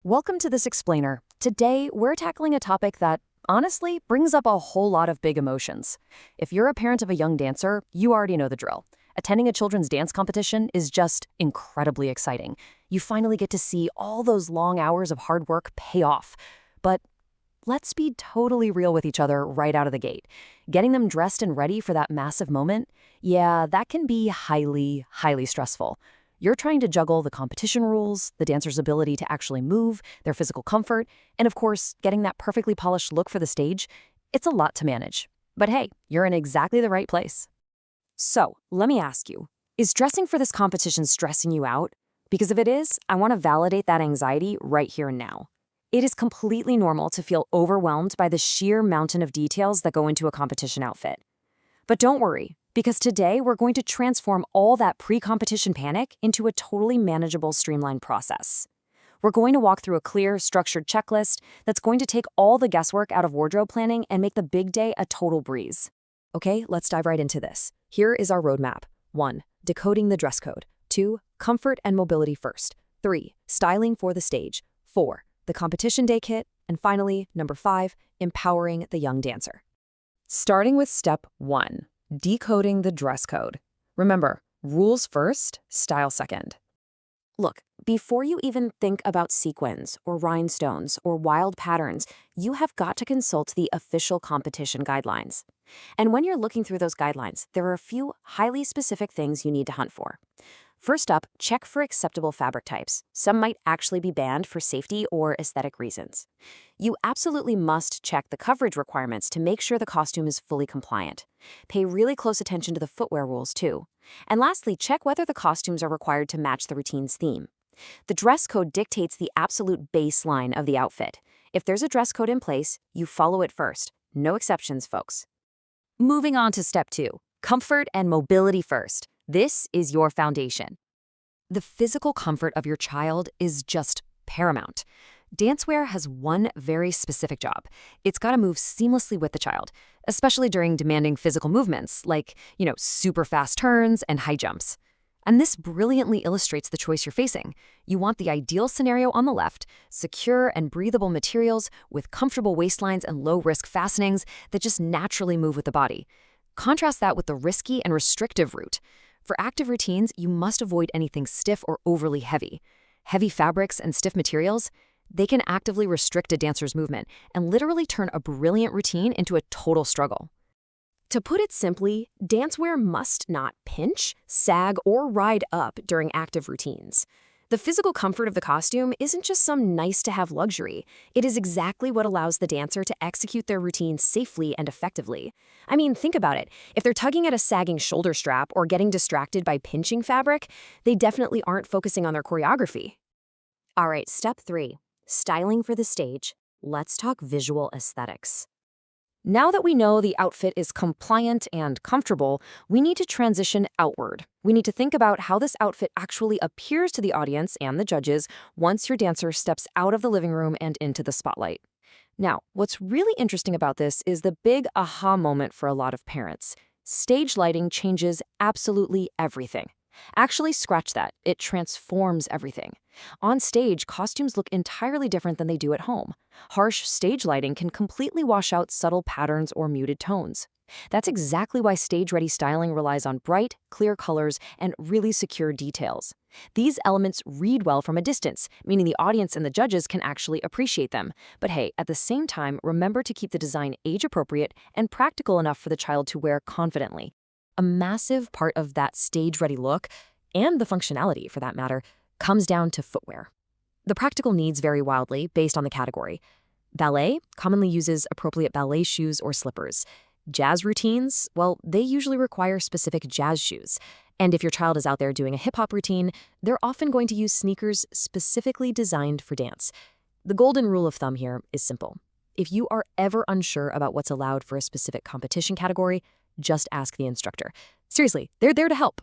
Welcome to this explainer. Today, we're tackling a topic that, honestly, brings up a whole lot of big emotions. If you're a parent of a young dancer, you already know the drill. Attending a children's dance competition is just incredibly exciting. You finally get to see all those long hours of hard work pay off. But let's be totally real with each other right out of the gate. Getting them dressed and ready for that massive moment, yeah, that can be highly, highly stressful. You're trying to juggle the competition rules, the dancer's ability to actually move, their physical comfort, and of course, getting that perfectly polished look for the stage. It's a lot to manage. But hey, you're in exactly the right place. So, let me ask you, is dressing for this competition stressing you out? Because if it is, I want to validate that anxiety right here and now. It is completely normal to feel overwhelmed by the sheer mountain of details that go into a competition outfit. But don't worry, because today we're going to transform all that pre-competition panic into a totally manageable, streamlined process. We're going to walk through a clear, structured checklist that's going to take all the guesswork out of wardrobe planning and make the big day a total breeze. Okay, let's dive right into this. Here is our roadmap. 1. Decoding the dress code. 2. Comfort and mobility first. 3. Styling for the stage. 4. The competition day kit. And finally, number 5, empowering the young dancer. Starting with step 1, decoding the dress code. Remember, rules first, style second. Look, before you even think about sequins or rhinestones or wild patterns, you have got to consult the official competition guidelines. And when you're looking through those guidelines, there are a few highly specific things you need to hunt for. First up, check for acceptable fabric types. Some might actually be banned for safety or aesthetic reasons. You absolutely must check the coverage requirements to make sure the costume is fully compliant. Pay really close attention to the footwear rules, too. And lastly, check whether the costumes are required to match the routine's theme. The dress code dictates the absolute baseline of the outfit. If there's a dress code in place, you follow it first. No exceptions, folks. Moving on to step 2, comfort and mobility first. This is your foundation. The physical comfort of your child is just paramount. Dancewear has one very specific job. It's got to move seamlessly with the child, especially during demanding physical movements like, super fast turns and high jumps. And this brilliantly illustrates the choice you're facing. You want the ideal scenario on the left, secure and breathable materials with comfortable waistlines and low-risk fastenings that just naturally move with the body. Contrast that with the risky and restrictive route. For active routines, you must avoid anything stiff or overly heavy. Heavy fabrics and stiff materials, they can actively restrict a dancer's movement and literally turn a brilliant routine into a total struggle. To put it simply, dancewear must not pinch, sag, or ride up during active routines. The physical comfort of the costume isn't just some nice-to-have luxury. It is exactly what allows the dancer to execute their routine safely and effectively. I mean, think about it. If they're tugging at a sagging shoulder strap or getting distracted by pinching fabric, they definitely aren't focusing on their choreography. All right, step 3, styling for the stage. Let's talk visual aesthetics. Now that we know the outfit is compliant and comfortable, we need to transition outward. We need to think about how this outfit actually appears to the audience and the judges once your dancer steps out of the living room and into the spotlight. Now, what's really interesting about this is the big aha moment for a lot of parents. Stage lighting changes absolutely everything. Actually, scratch that. It transforms everything. On stage, costumes look entirely different than they do at home. Harsh stage lighting can completely wash out subtle patterns or muted tones. That's exactly why stage-ready styling relies on bright, clear colors and really secure details. These elements read well from a distance, meaning the audience and the judges can actually appreciate them. But hey, at the same time, remember to keep the design age-appropriate and practical enough for the child to wear confidently. A massive part of that stage-ready look, and the functionality for that matter, comes down to footwear. The practical needs vary wildly based on the category. Ballet commonly uses appropriate ballet shoes or slippers. Jazz routines, well, they usually require specific jazz shoes. And if your child is out there doing a hip-hop routine, they're often going to use sneakers specifically designed for dance. The golden rule of thumb here is simple. If you are ever unsure about what's allowed for a specific competition category, just ask the instructor. Seriously, they're there to help.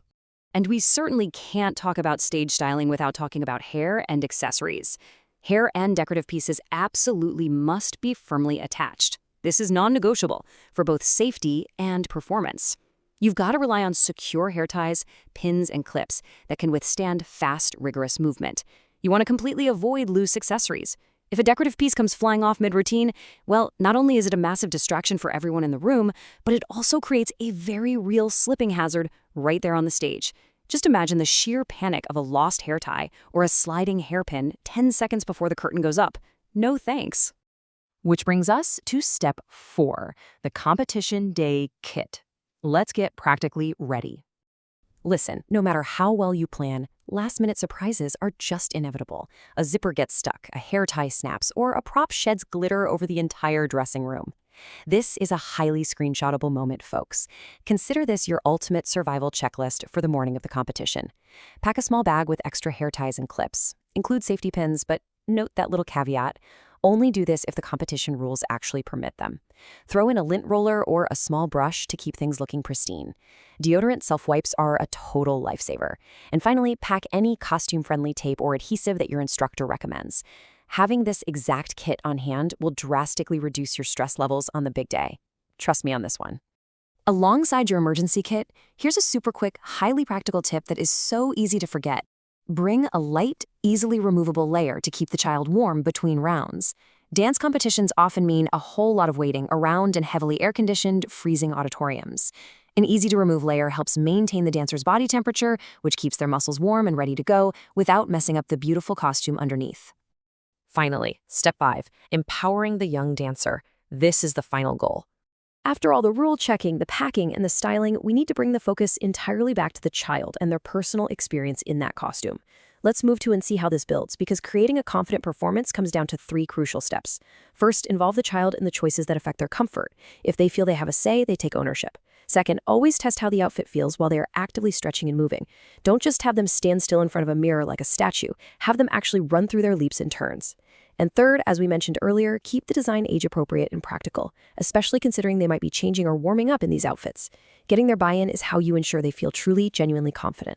And we certainly can't talk about stage styling without talking about hair and accessories. Hair and decorative pieces absolutely must be firmly attached. This is non-negotiable for both safety and performance. You've got to rely on secure hair ties, pins, and clips that can withstand fast, rigorous movement. You want to completely avoid loose accessories. If a decorative piece comes flying off mid-routine, well, not only is it a massive distraction for everyone in the room, but it also creates a very real slipping hazard right there on the stage. Just imagine the sheer panic of a lost hair tie or a sliding hairpin 10 seconds before the curtain goes up. No thanks. Which brings us to step 4, the competition day kit. Let's get practically ready. Listen, no matter how well you plan, last-minute surprises are just inevitable. A zipper gets stuck, a hair tie snaps, or a prop sheds glitter over the entire dressing room. This is a highly screenshotable moment, folks. Consider this your ultimate survival checklist for the morning of the competition. Pack a small bag with extra hair ties and clips. Include safety pins, but note that little caveat. Only do this if the competition rules actually permit them. Throw in a lint roller or a small brush to keep things looking pristine. Deodorant self-wipes are a total lifesaver. And finally, pack any costume-friendly tape or adhesive that your instructor recommends. Having this exact kit on hand will drastically reduce your stress levels on the big day. Trust me on this one. Alongside your emergency kit, here's a super quick, highly practical tip that is so easy to forget. Bring a light, easily removable layer to keep the child warm between rounds. Dance competitions often mean a whole lot of waiting around in heavily air-conditioned, freezing auditoriums. An easy-to-remove layer helps maintain the dancer's body temperature, which keeps their muscles warm and ready to go without messing up the beautiful costume underneath. Finally, step 5, empowering the young dancer. This is the final goal. After all the rule checking, the packing, and the styling, we need to bring the focus entirely back to the child and their personal experience in that costume. Let's move to and see how this builds, because creating a confident performance comes down to 3 crucial steps. First, involve the child in the choices that affect their comfort. If they feel they have a say, they take ownership. Second, always test how the outfit feels while they are actively stretching and moving. Don't just have them stand still in front of a mirror like a statue. Have them actually run through their leaps and turns. And third, as we mentioned earlier, keep the design age-appropriate and practical, especially considering they might be changing or warming up in these outfits. Getting their buy-in is how you ensure they feel truly, genuinely confident.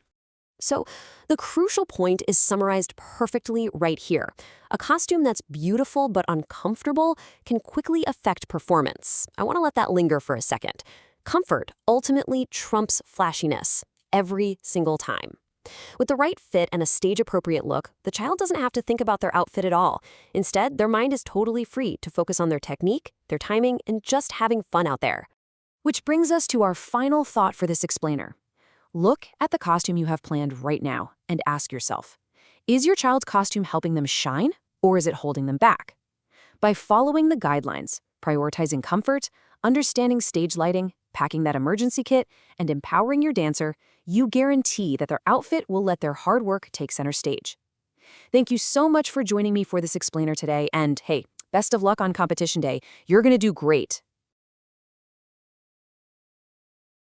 So, the crucial point is summarized perfectly right here. A costume that's beautiful but uncomfortable can quickly affect performance. I want to let that linger for a second. Comfort ultimately trumps flashiness every single time. With the right fit and a stage-appropriate look, the child doesn't have to think about their outfit at all. Instead, their mind is totally free to focus on their technique, their timing, and just having fun out there. Which brings us to our final thought for this explainer. Look at the costume you have planned right now and ask yourself, is your child's costume helping them shine, or is it holding them back? By following the guidelines, prioritizing comfort, understanding stage lighting, packing that emergency kit, and empowering your dancer, you guarantee that their outfit will let their hard work take center stage. Thank you so much for joining me for this explainer today, and hey, best of luck on competition day. You're gonna do great.